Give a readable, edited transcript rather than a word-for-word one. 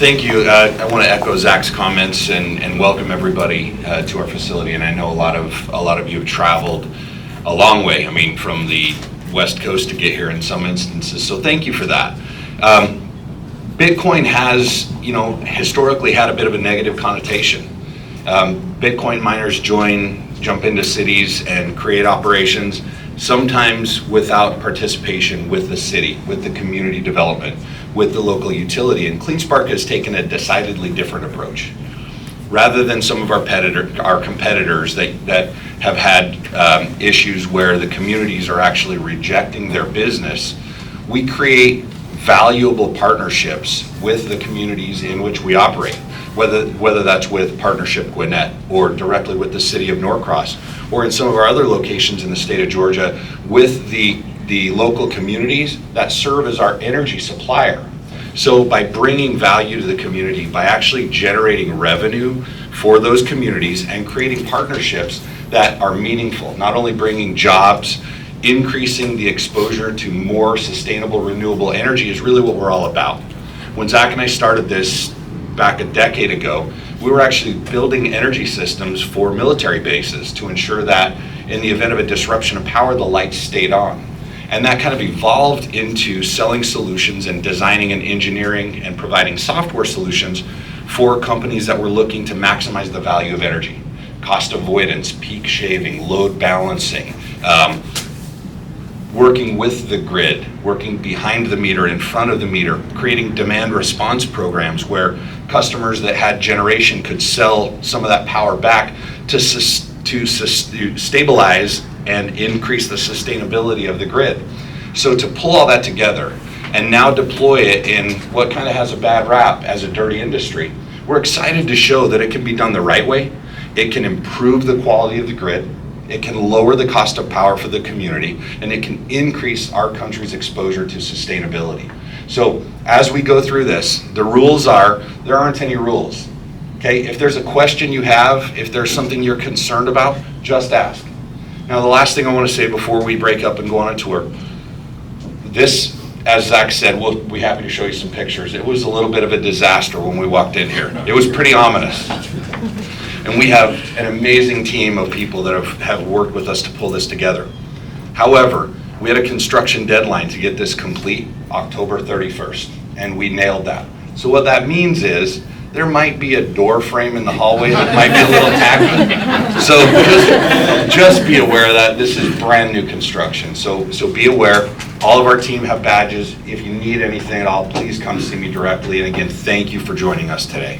Thank you. I want to echo Zach's comments and welcome everybody to our facility. And I know a lot of you have traveled a long way. I mean, from the West Coast to get here in some instances. So thank you for that. Bitcoin has, historically had a bit of a negative connotation. Bitcoin miners jump into cities and create operations, sometimes without participation with the city, with the community development, with the local utility. And CleanSpark has taken a decidedly different approach. Rather than some of our competitors that have had issues where the communities are actually rejecting their business, we create valuable partnerships with the communities in which we operate, whether that's with Partnership Gwinnett or directly with the city of Norcross, or in some of our other locations in the state of Georgia with the local communities that serve as our energy supplier. So by bringing value to the community, by actually generating revenue for those communities and creating partnerships that are meaningful, not only bringing jobs, increasing the exposure to more sustainable renewable energy is really what we're all about. When Zach and I started this back a decade ago, we were actually building energy systems for military bases to ensure that in the event of a disruption of power, the lights stayed on. And that kind of evolved into selling solutions and designing and engineering and providing software solutions for companies that were looking to maximize the value of energy. Cost avoidance, peak shaving, load balancing, working with the grid, working behind the meter, in front of the meter, creating demand response programs where customers that had generation could sell some of that power back to stabilize and increase the sustainability of the grid. So to pull all that together and now deploy it in what kind of has a bad rap as a dirty industry, we're excited to show that it can be done the right way. It can improve the quality of the grid. It can lower the cost of power for the community, and it can increase our country's exposure to sustainability. So as we go through this, the rules are, there aren't any rules. Okay, if there's a question you have, if there's something you're concerned about, just ask. Now, the last thing I want to say before we break up and go on a tour, this, as Zach said, we'll be happy to show you some pictures. It was a little bit of a disaster when we walked in here. It was pretty ominous. And we have an amazing team of people that have worked with us to pull this together. However, we had a construction deadline to get this complete, October 31st, and we nailed that. So what that means is, there might be a door frame in the hallway that might be a little tacky. So just be aware of that. This is brand new construction. So be aware. All of our team have badges. If you need anything at all, please come see me directly. And again, thank you for joining us today.